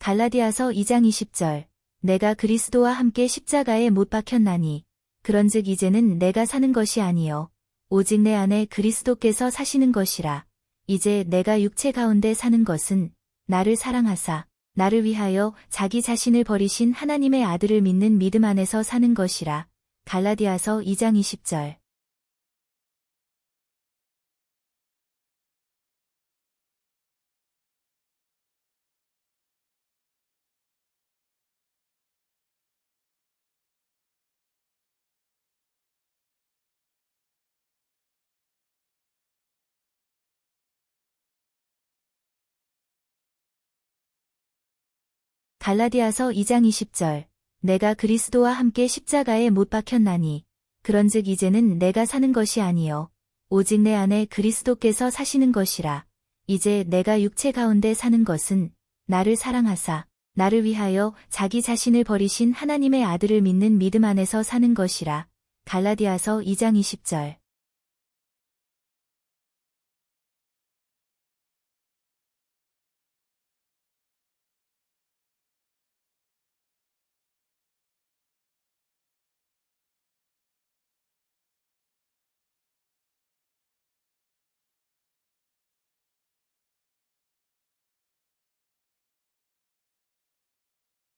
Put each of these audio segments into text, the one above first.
갈라디아서 2장 20절. 내가 그리스도와 함께 십자가에 못 박혔나니 그런즉 이제는 내가 사는 것이 아니요 오직 내 안에 그리스도께서 사시는 것이라. 이제 내가 육체 가운데 사는 것은 나를 사랑하사 나를 위하여 자기 자신을 버리신 하나님의 아들을 믿는 믿음 안에서 사는 것이라. 갈라디아서 2장 20절. 갈라디아서 2장 20절. 내가 그리스도와 함께 십자가에 못 박혔나니 그런즉 이제는 내가 사는 것이 아니요 오직 내 안에 그리스도께서 사시는 것이라. 이제 내가 육체 가운데 사는 것은 나를 사랑하사 나를 위하여 자기 자신을 버리신 하나님의 아들을 믿는 믿음 안에서 사는 것이라. 갈라디아서 2장 20절.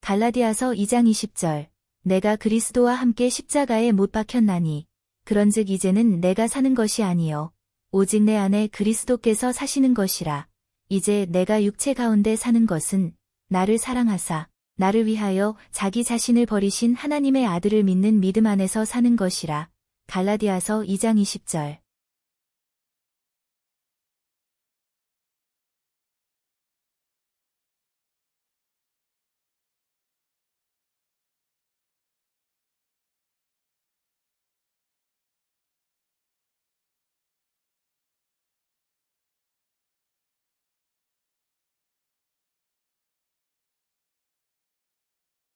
갈라디아서 2장 20절. 내가 그리스도와 함께 십자가에 못 박혔나니 그런즉 이제는 내가 사는 것이 아니요 오직 내 안에 그리스도께서 사시는 것이라. 이제 내가 육체 가운데 사는 것은 나를 사랑하사 나를 위하여 자기 자신을 버리신 하나님의 아들을 믿는 믿음 안에서 사는 것이라. 갈라디아서 2장 20절.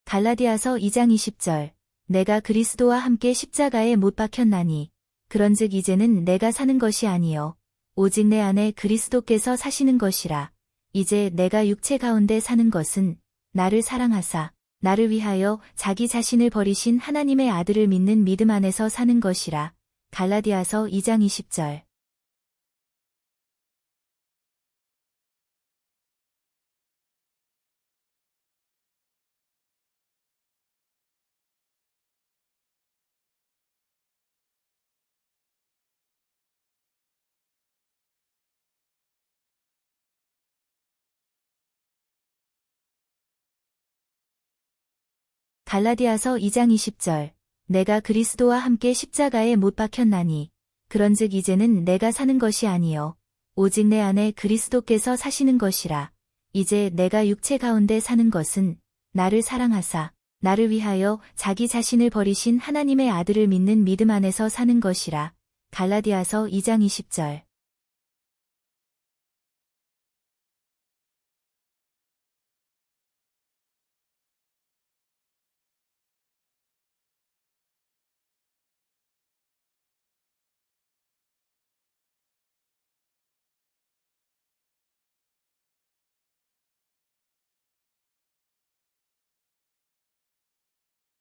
갈라디아서 2장 20절. 내가 그리스도와 함께 십자가에 못 박혔나니 그런즉 이제는 내가 사는 것이 아니요 오직 내 안에 그리스도께서 사시는 것이라. 이제 내가 육체 가운데 사는 것은 나를 사랑하사 나를 위하여 자기 자신을 버리신 하나님의 아들을 믿는 믿음 안에서 사는 것이라. 갈라디아서 2장 20절. 갈라디아서 2장 20절. 내가 그리스도와 함께 십자가에 못 박혔나니 그런즉 이제는 내가 사는 것이 아니요 오직 내 안에 그리스도께서 사시는 것이라. 이제 내가 육체 가운데 사는 것은 나를 사랑하사 나를 위하여 자기 자신을 버리신 하나님의 아들을 믿는 믿음 안에서 사는 것이라. 갈라디아서 2장 20절.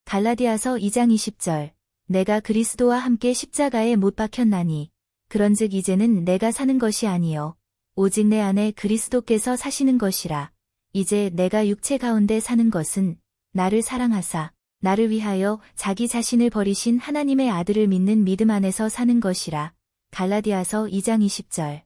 갈라디아서 2장 20절. 내가 그리스도와 함께 십자가에 못 박혔나니 그런즉 이제는 내가 사는 것이 아니요 오직 내 안에 그리스도께서 사시는 것이라. 이제 내가 육체 가운데 사는 것은 나를 사랑하사 나를 위하여 자기 자신을 버리신 하나님의 아들을 믿는 믿음 안에서 사는 것이라. 갈라디아서 2장 20절.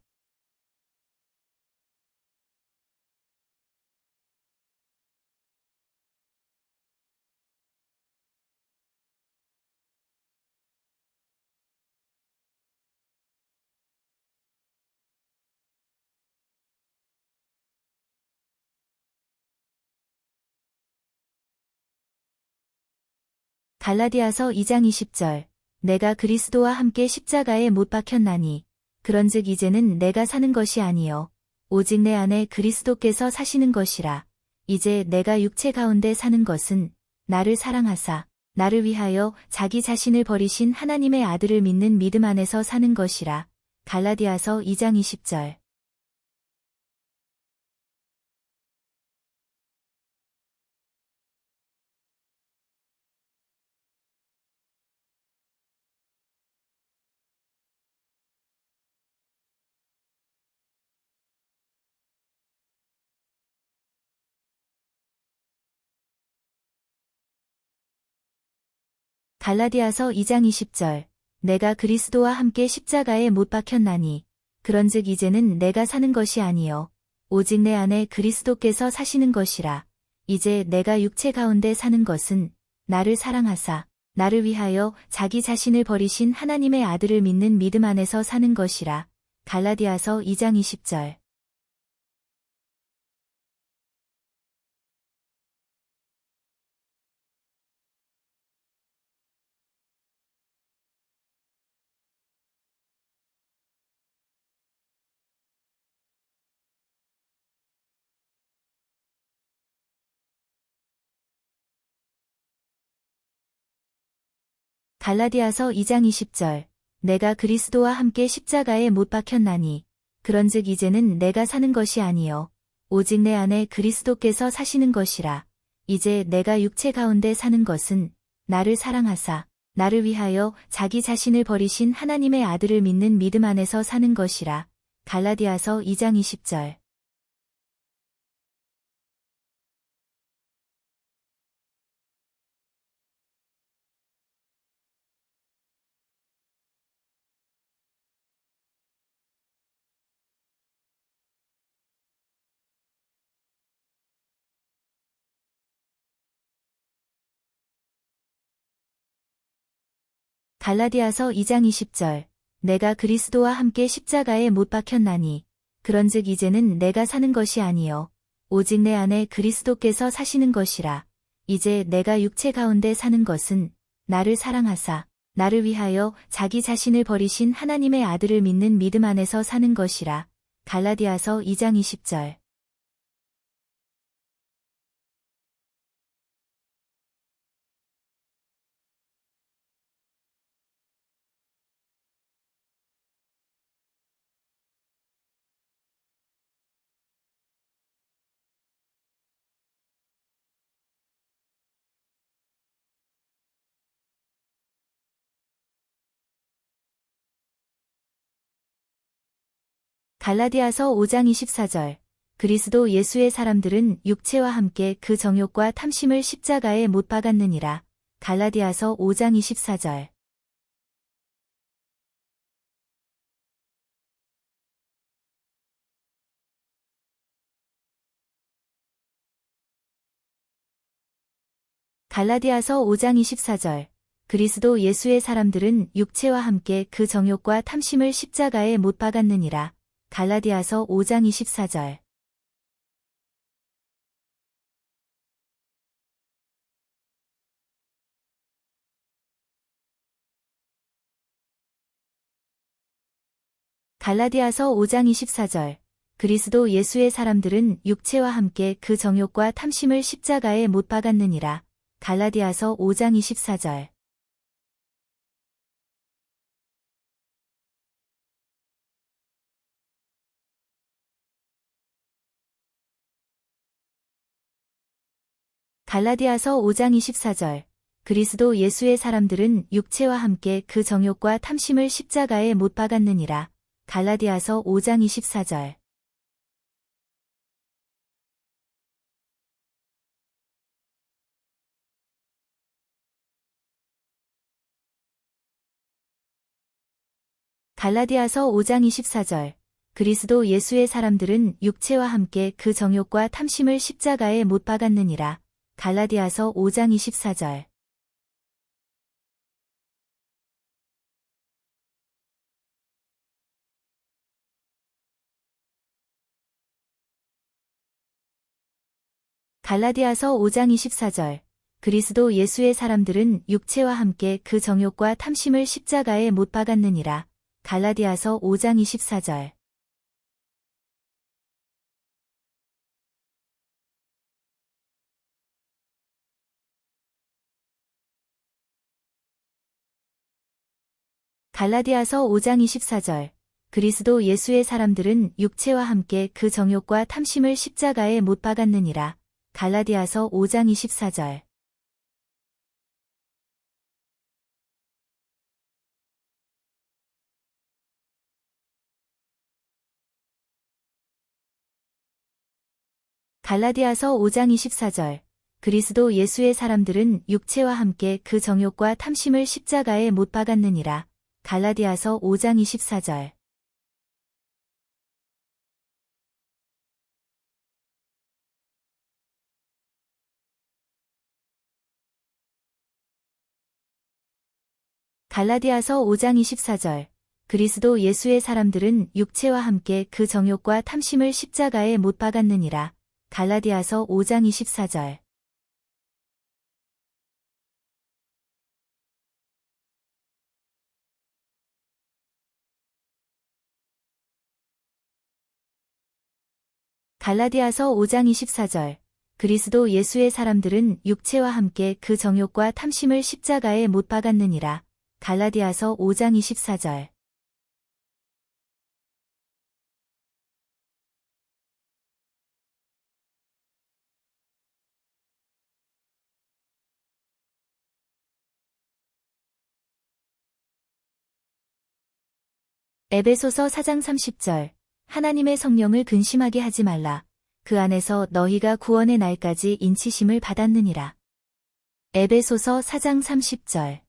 갈라디아서 2장 20절. 내가 그리스도와 함께 십자가에 못 박혔나니 그런즉 이제는 내가 사는 것이 아니요 오직 내 안에 그리스도께서 사시는 것이라. 이제 내가 육체 가운데 사는 것은 나를 사랑하사 나를 위하여 자기 자신을 버리신 하나님의 아들을 믿는 믿음 안에서 사는 것이라. 갈라디아서 2장 20절. 갈라디아서 2장 20절. 내가 그리스도와 함께 십자가에 못 박혔나니 그런즉 이제는 내가 사는 것이 아니요 오직 내 안에 그리스도께서 사시는 것이라. 이제 내가 육체 가운데 사는 것은 나를 사랑하사 나를 위하여 자기 자신을 버리신 하나님의 아들을 믿는 믿음 안에서 사는 것이라. 갈라디아서 2장 20절. 갈라디아서 2장 20절. 내가 그리스도와 함께 십자가에 못 박혔나니 그런즉 이제는 내가 사는 것이 아니요 오직 내 안에 그리스도께서 사시는 것이라. 이제 내가 육체 가운데 사는 것은 나를 사랑하사 나를 위하여 자기 자신을 버리신 하나님의 아들을 믿는 믿음 안에서 사는 것이라. 갈라디아서 2장 20절. 갈라디아서 2장 20절. 내가 그리스도와 함께 십자가에 못 박혔나니 그런즉 이제는 내가 사는 것이 아니요 오직 내 안에 그리스도께서 사시는 것이라. 이제 내가 육체 가운데 사는 것은 나를 사랑하사 나를 위하여 자기 자신을 버리신 하나님의 아들을 믿는 믿음 안에서 사는 것이라. 갈라디아서 2장 20절. 갈라디아서 5장 24절. 그리스도 예수의 사람들은 육체와 함께 그 정욕과 탐심을 십자가에 못 박았느니라. 갈라디아서 5장 24절. 갈라디아서 5장 24절. 그리스도 예수의 사람들은 육체와 함께 그 정욕과 탐심을 십자가에 못 박았느니라. 갈라디아서 5장 24절. 갈라디아서 5장 24절. 그리스도 예수의 사람들은 육체와 함께 그 정욕과 탐심을 십자가에 못 박았느니라. 갈라디아서 5장 24절. 갈라디아서 5장 24절. 그리스도 예수의 사람들은 육체와 함께 그 정욕과 탐심을 십자가에 못 박았느니라. 갈라디아서 5장 24절. 갈라디아서 5장 24절. 그리스도 예수의 사람들은 육체와 함께 그 정욕과 탐심을 십자가에 못 박았느니라. 갈라디아서 5장 24절. 갈라디아서 5장 24절. 그리스도 예수의 사람들은 육체와 함께 그 정욕과 탐심을 십자가에 못 박았느니라. 갈라디아서 5장 24절. 갈라디아서 5장 24절. 그리스도 예수의 사람들은 육체와 함께 그 정욕과 탐심을 십자가에 못 박았느니라. 갈라디아서 5장 24절. 갈라디아서 5장 24절. 그리스도 예수의 사람들은 육체와 함께 그 정욕과 탐심을 십자가에 못 박았느니라. 갈라디아서 5장 24절. 갈라디아서 5장 24절. 그리스도 예수의 사람들은 육체와 함께 그 정욕과 탐심을 십자가에 못 박았느니라. 갈라디아서 5장 24절. 갈라디아서 5장 24절. 그리스도 예수의 사람들은 육체와 함께 그 정욕과 탐심을 십자가에 못 박았느니라. 갈라디아서 5장 24절. 에베소서 4장 30절. 하나님의 성령을 근심하게 하지 말라. 그 안에서 너희가 구원의 날까지 인치심을 받았느니라. 에베소서 4장 30절.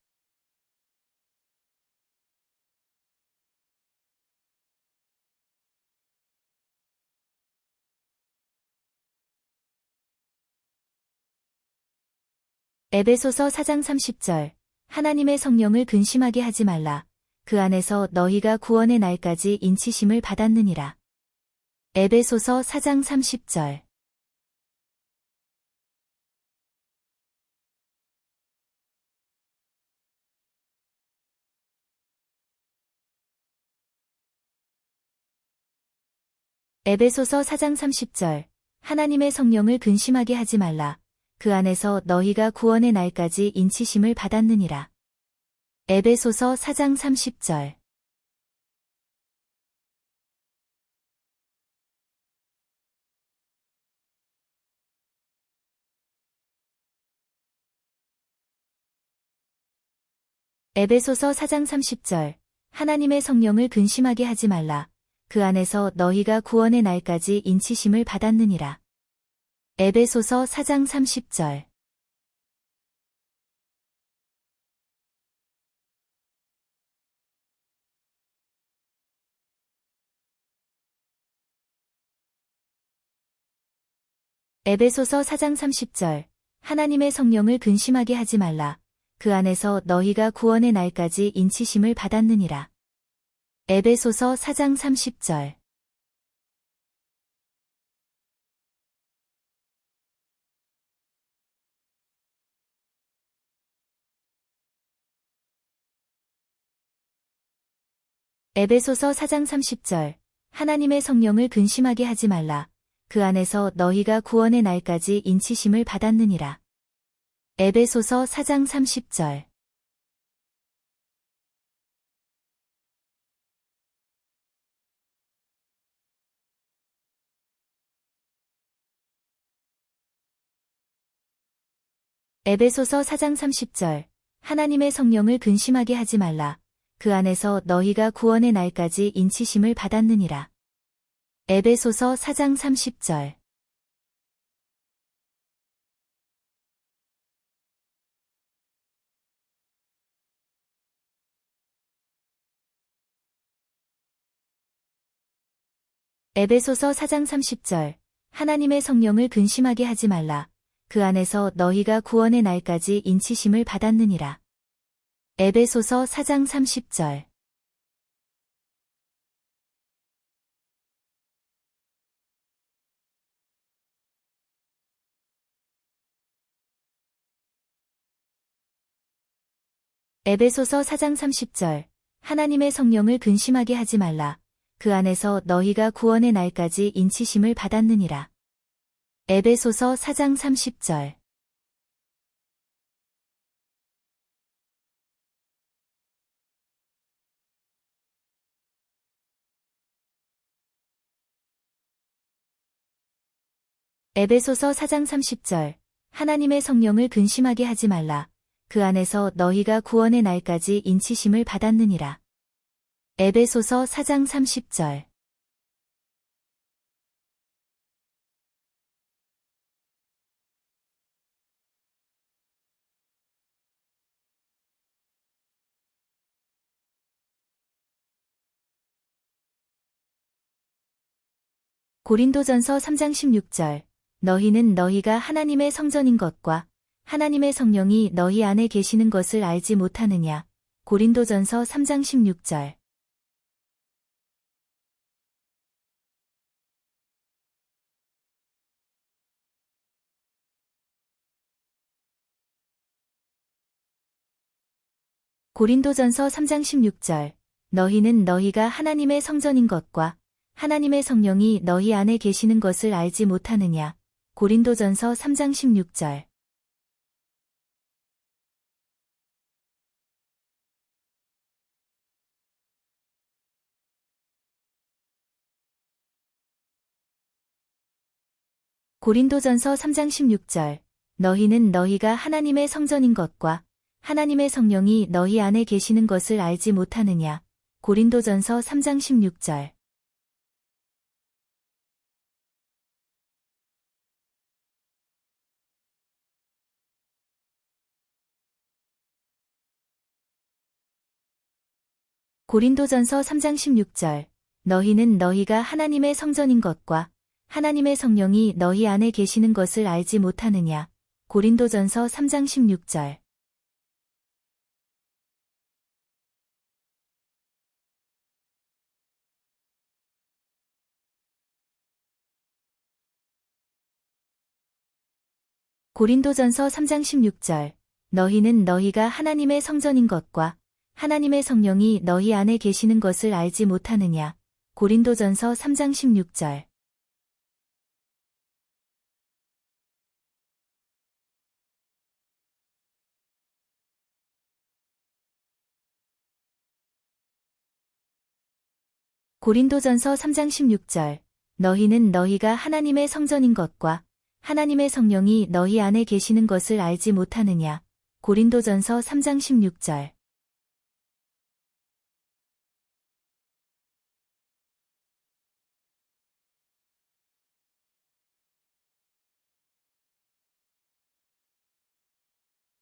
에베소서 4장 30절. 하나님의 성령을 근심하게 하지 말라. 그 안에서 너희가 구원의 날까지 인치심을 받았느니라. 에베소서 4장 30절. 에베소서 4장 30절. 하나님의 성령을 근심하게 하지 말라. 그 안에서 너희가 구원의 날까지 인치심을 받았느니라. 에베소서 4장 30절. 에베소서 4장 30절. 하나님의 성령을 근심하게 하지 말라. 그 안에서 너희가 구원의 날까지 인치심을 받았느니라. 에베소서 4장 30절. 에베소서 4장 30절. 하나님의 성령을 근심하게 하지 말라. 그 안에서 너희가 구원의 날까지 인치심을 받았느니라. 에베소서 4장 30절. 에베소서 4장 30절. 하나님의 성령을 근심하게 하지 말라. 그 안에서 너희가 구원의 날까지 인치심을 받았느니라. 에베소서 4장 30절. 에베소서 4장 30절. 하나님의 성령을 근심하게 하지 말라. 그 안에서 너희가 구원의 날까지 인치심을 받았느니라. 에베소서 4장 30절. 에베소서 4장 30절. 하나님의 성령을 근심하게 하지 말라. 그 안에서 너희가 구원의 날까지 인치심을 받았느니라. 에베소서 4장 30절. 에베소서 4장 30절. 하나님의 성령을 근심하게 하지 말라. 그 안에서 너희가 구원의 날까지 인치심을 받았느니라. 에베소서 4장 30절. 에베소서 4장 30절. 하나님의 성령을 근심하게 하지 말라. 그 안에서 너희가 구원의 날까지 인치심을 받았느니라. 에베소서 4장 30절. 고린도전서 3장 16절 너희는 너희가 하나님의 성전인 것과 하나님의 성령이 너희 안에 계시는 것을 알지 못하느냐. 고린도전서 3장 16절 고린도전서 3장 16절 너희는 너희가 하나님의 성전인 것과 하나님의 성령이 너희 안에 계시는 것을 알지 못하느냐. 고린도전서 3장 16절 고린도전서 3장 16절 너희는 너희가 하나님의 성전인 것과 하나님의 성령이 너희 안에 계시는 것을 알지 못하느냐. 고린도전서 3장 16절 고린도전서 3장 16절 너희는 너희가 하나님의 성전인 것과 하나님의 성령이 너희 안에 계시는 것을 알지 못하느냐. 고린도전서 3장 16절 고린도전서 3장 16절 너희는 너희가 하나님의 성전인 것과 하나님의 성령이 너희 안에 계시는 것을 알지 못하느냐. 고린도전서 3장 16절 고린도전서 3장 16절 너희는 너희가 하나님의 성전인 것과 하나님의 성령이 너희 안에 계시는 것을 알지 못하느냐. 고린도전서 3장 16절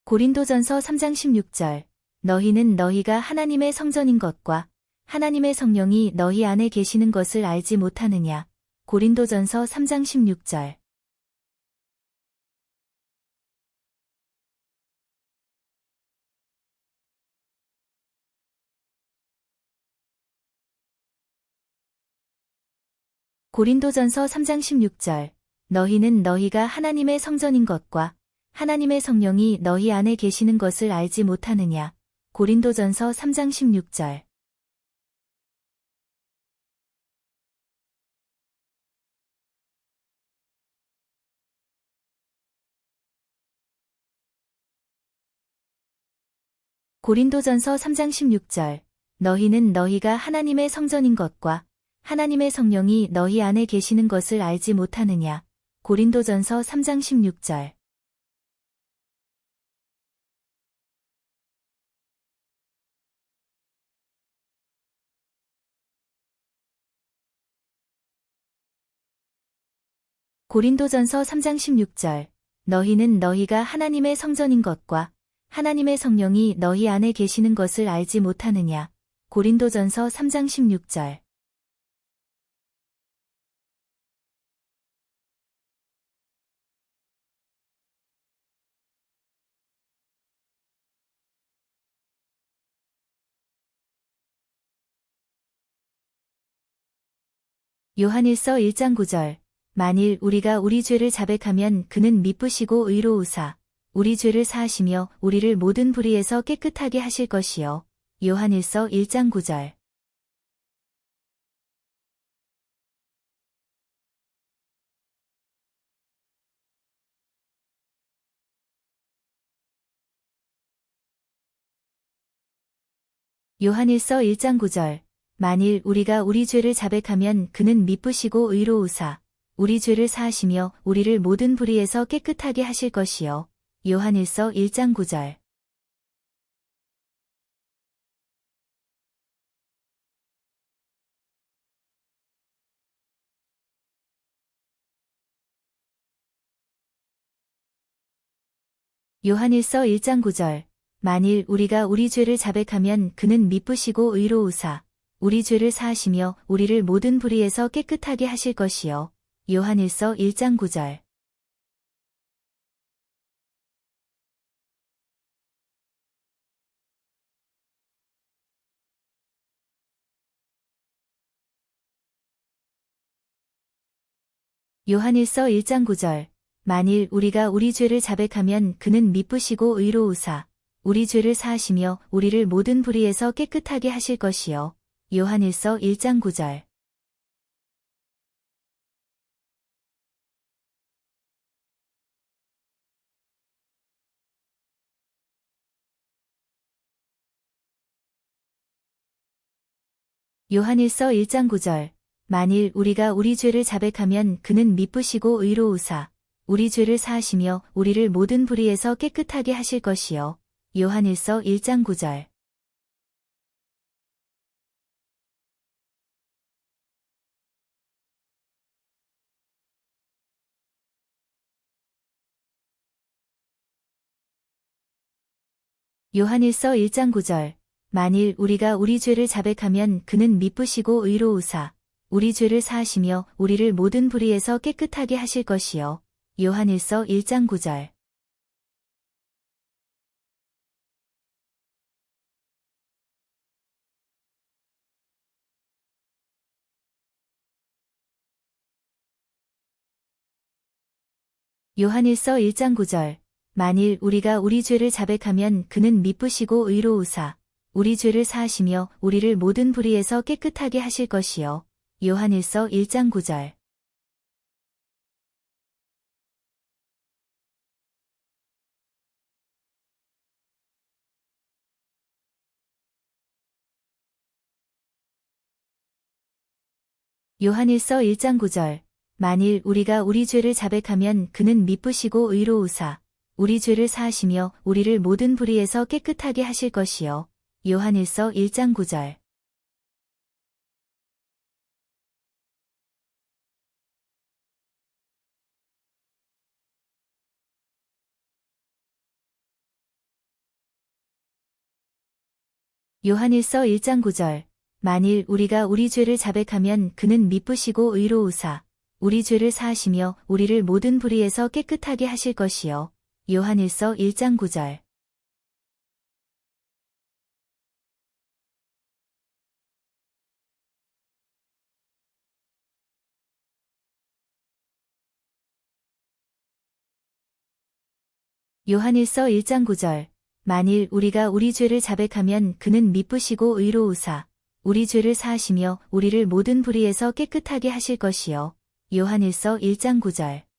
고린도전서 3장 16절 너희는 너희가 하나님의 성전인 것과 하나님의 성령이 너희 안에 계시는 것을 알지 못하느냐. 고린도전서 3장 16절 고린도전서 3장 16절 너희는 너희가 하나님의 성전인 것과 하나님의 성령이 너희 안에 계시는 것을 알지 못하느냐. 고린도전서 3장 16절 고린도전서 3장 16절 너희는 너희가 하나님의 성전인 것과 하나님의 성령이 너희 안에 계시는 것을 알지 못하느냐. 고린도전서 3장 16절 고린도전서 3장 16절 너희는 너희가 하나님의 성전인 것과 하나님의 성령이 너희 안에 계시는 것을 알지 못하느냐. 고린도전서 3장 16절 요한일서 1장 9절 만일 우리가 우리 죄를 자백하면 그는 미쁘시고 의로우사 우리 죄를 사하시며 우리를 모든 불의에서 깨끗하게 하실 것이요. 요한일서 1장 9절 요한일서 1장 9절 만일 우리가 우리 죄를 자백하면 그는 미쁘시고 의로우사 우리 죄를 사하시며 우리를 모든 불의에서 깨끗하게 하실 것이요. 요한일서 1장 9절 요한일서 1장 9절 만일 우리가 우리 죄를 자백하면 그는 미쁘시고 의로우사 우리 죄를 사하시며 우리를 모든 불의에서 깨끗하게 하실 것이요. 요한일서 1장 9절. 요한일서 1장 9절. 만일 우리가 우리 죄를 자백하면 그는 미쁘시고 의로우사 우리 죄를 사하시며 우리를 모든 불의에서 깨끗하게 하실 것이요. 요한일서 1장 9절. 요한일서 1장 9절. 만일 우리가 우리 죄를 자백하면 그는 미쁘시고 의로우사 우리 죄를 사하시며 우리를 모든 불의에서 깨끗하게 하실 것이요. 요한일서 1장 9절. 요한일서 1장 9절. 만일 우리가 우리 죄를 자백하면 그는 미쁘시고 의로우사 우리 죄를 사하시며 우리를 모든 불의에서 깨끗하게 하실 것이요. 요한일서 1장 9절. 요한일서 1장 9절. 만일 우리가 우리 죄를 자백하면 그는 미쁘시고 의로우사 우리 죄를 사하시며 우리를 모든 불의에서 깨끗하게 하실 것이요. 요한일서 1장 9절. 요한일서 1장 9절. 만일 우리가 우리 죄를 자백하면 그는 미쁘시고 의로우사 우리 죄를 사하시며 우리를 모든 불의에서 깨끗하게 하실 것이요. 요한일서 1장 9절. 요한일서 1장 9절. 만일 우리가 우리 죄를 자백하면 그는 미쁘시고 의로우사 우리 죄를 사하시며 우리를 모든 불의에서 깨끗하게 하실 것이요. 요한일서 1장 9절. 요한일서 1장 9절. 만일 우리가 우리 죄를 자백하면 그는 미쁘시고 의로우사 우리 죄를 사하시며 우리를 모든 불의에서 깨끗하게 하실 것이요. 요한일서 1장 9절.